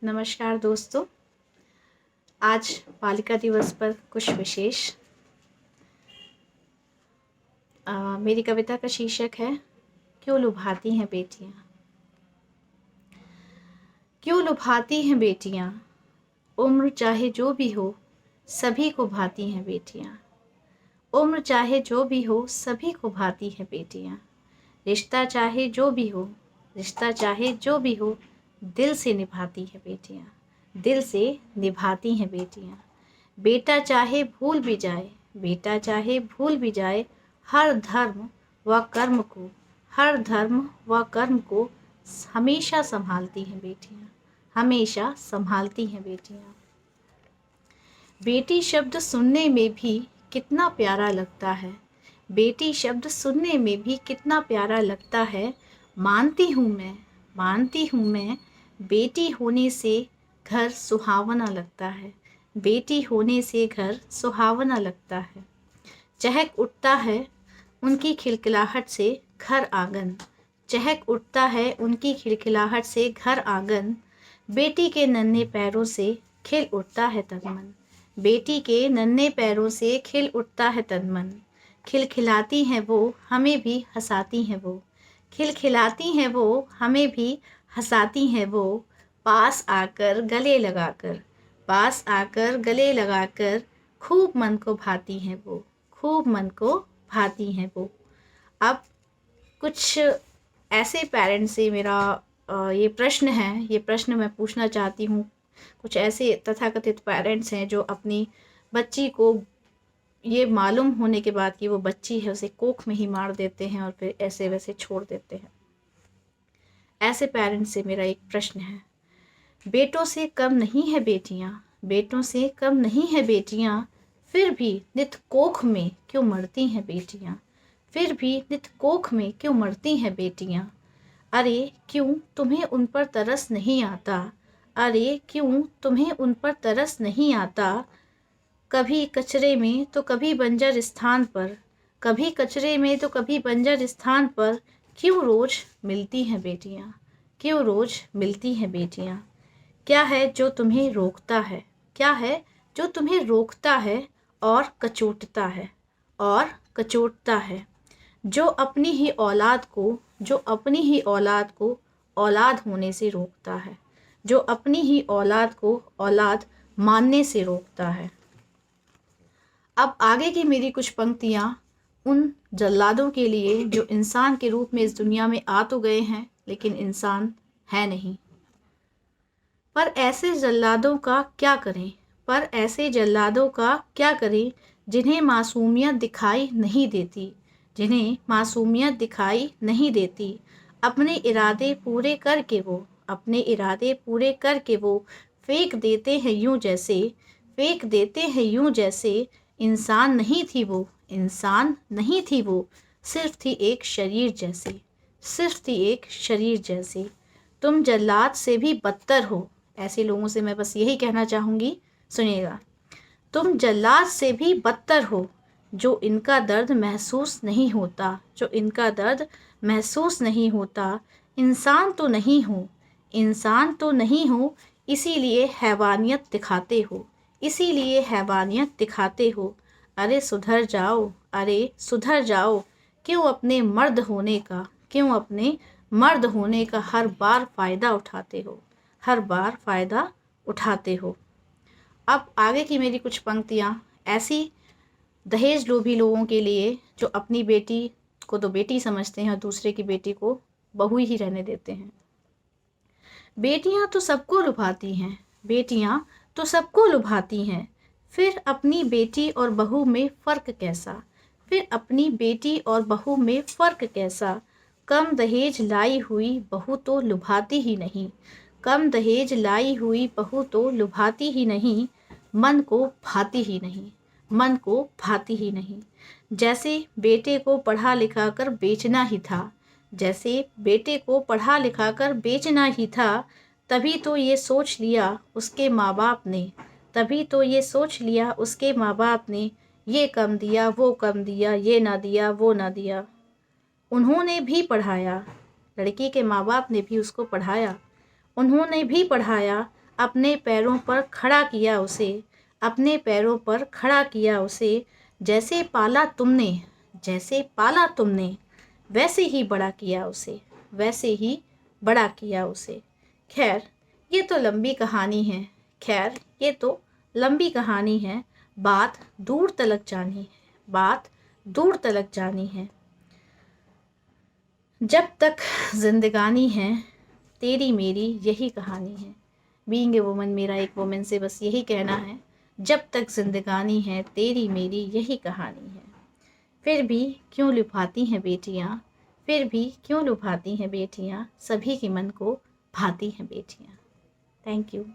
नमस्कार दोस्तों। आज बालिका दिवस पर कुछ विशेष मेरी कविता का शीर्षक है क्यों लुभाती हैं बेटियां। क्यों लुभाती हैं बेटियां, उम्र चाहे जो भी हो सभी को भाती हैं बेटियां। उम्र चाहे जो भी हो सभी को भाती हैं बेटियां। रिश्ता चाहे जो भी हो, रिश्ता चाहे जो भी हो, दिल से निभाती हैं बेटियां, दिल से निभाती हैं बेटियां। बेटा चाहे भूल भी जाए, बेटा चाहे भूल भी जाए, हर धर्म व कर्म को, हर धर्म व कर्म को हमेशा संभालती हैं बेटियां, हमेशा संभालती हैं बेटियां। बेटी शब्द सुनने में भी कितना प्यारा लगता है, बेटी शब्द सुनने में भी कितना प्यारा लगता है। मानती हूँ मैं, बेटी होने से घर सुहावना लगता है, बेटी होने से घर सुहावना लगता है। चहक उठता है उनकी खिलखिलाहट से घर आंगन, चहक उठता है उनकी खिलखिलाहट से घर आंगन। बेटी के नन्हे पैरों से खिल उठता है तन मन, बेटी के नन्हे पैरों से खिल उठता है तन मन। खिलखिलाती हैं वो हमें भी हंसाती हैं वो, खिलखिलाती हैं वो हमें भी हंसाती हैं वो। पास आकर गले लगाकर, पास आकर गले लगाकर खूब मन को भाती हैं वो, खूब मन को भाती हैं वो। अब कुछ ऐसे पेरेंट्स से मेरा ये प्रश्न है, ये प्रश्न मैं पूछना चाहती हूँ। कुछ ऐसे तथाकथित पेरेंट्स हैं जो अपनी बच्ची को ये मालूम होने के बाद कि वो बच्ची है उसे कोख में ही मार देते हैं और फिर ऐसे वैसे छोड़ देते हैं। ऐसे पेरेंट्स से मेरा एक प्रश्न है, बेटों से कम नहीं है बेटियां, बेटों से कम नहीं है बेटियां, फिर भी नित कोख में क्यों मरती हैं बेटियां, फिर भी नित कोख में क्यों मरती हैं बेटियां। अरे क्यों तुम्हें उन पर तरस नहीं आता, अरे क्यों तुम्हें उन पर तरस नहीं आता। कभी कचरे में तो कभी बंजर स्थान पर, कभी कचरे में तो कभी बंजर स्थान पर, क्यों रोज मिलती हैं बेटियां, क्यों रोज मिलती हैं बेटियां। क्या है जो तुम्हें रोकता है, क्या है जो तुम्हें रोकता है और कचोटता है, और कचोटता है। जो अपनी ही औलाद को, जो अपनी ही औलाद को औलाद होने से रोकता है, जो अपनी ही औलाद को औलाद मानने से रोकता है। अब आगे की मेरी कुछ पंक्तियाँ उन जल्लादों के लिए जो इंसान के रूप में इस दुनिया में आ तो गए हैं लेकिन इंसान है नहीं। पर ऐसे जल्लादों का क्या करें, पर ऐसे जल्लादों का क्या करें जिन्हें मासूमियत दिखाई नहीं देती, जिन्हें मासूमियत दिखाई नहीं देती। अपने इरादे पूरे करके वो, अपने इरादे पूरे करके वो फेंक देते हैं यूं जैसे, फेंक देते हैं यूं जैसे इंसान नहीं थी वो, इंसान नहीं थी वो, सिर्फ थी एक शरीर जैसे, सिर्फ थी एक शरीर जैसे। तुम जल्लाद से भी बदतर हो, ऐसे लोगों से मैं बस यही कहना चाहूँगी, सुनिएगा। तुम जल्लाद से भी बदतर हो, जो इनका दर्द महसूस नहीं होता, जो इनका दर्द महसूस नहीं होता। इंसान तो नहीं हो, इंसान तो नहीं हो, इसीलिए हैवानियत दिखाते हो, इसीलिए हैवानियत दिखाते हो। अरे सुधर जाओ, अरे सुधर जाओ, क्यों अपने मर्द होने का, क्यों अपने मर्द होने का हर बार फ़ायदा उठाते हो, हर बार फ़ायदा उठाते हो। अब आगे की मेरी कुछ पंक्तियाँ ऐसी दहेज लोभी लोगों के लिए जो अपनी बेटी को तो बेटी समझते हैं और दूसरे की बेटी को बहू ही रहने देते हैं। बेटियां तो सबको लुभाती हैं, बेटियां तो सबको लुभाती हैं, फिर अपनी बेटी और बहू में फ़र्क कैसा, फिर अपनी बेटी और बहू में फ़र्क कैसा। कम दहेज लाई हुई बहू तो लुभाती ही नहीं, कम दहेज लाई हुई बहू तो लुभाती ही नहीं, मन को भाती ही नहीं, मन को भाती ही नहीं। जैसे बेटे को पढ़ा लिखा कर बेचना ही था, जैसे बेटे को पढ़ा लिखा कर बेचना ही था, तभी तो ये सोच लिया उसके माँ बाप ने, तभी तो ये सोच लिया उसके माँ बाप ने, ये कम दिया वो कम दिया, ये ना दिया वो ना दिया। उन्होंने भी पढ़ाया, लड़की के माँ बाप ने भी उसको पढ़ाया, उन्होंने भी पढ़ाया, अपने पैरों पर खड़ा किया उसे, अपने पैरों पर खड़ा किया उसे। जैसे पाला तुमने, जैसे पाला तुमने, वैसे ही बड़ा किया उसे, वैसे ही बड़ा किया उसे। खैर ये तो लंबी कहानी है, खैर ये तो लंबी कहानी है। बात दूर तलक जानी है, बात दूर तलक जानी है। जब तक जिंदगानी है तेरी मेरी यही कहानी है। बीइंग ए वुमन, मेरा एक वुमन से बस यही कहना है, जब तक जिंदगानी है तेरी मेरी यही कहानी है। फिर भी क्यों लुभाती हैं बेटियाँ, फिर भी क्यों लुभाती हैं बेटियाँ, सभी के मन को भाती हैं बेटियाँ। Thank you.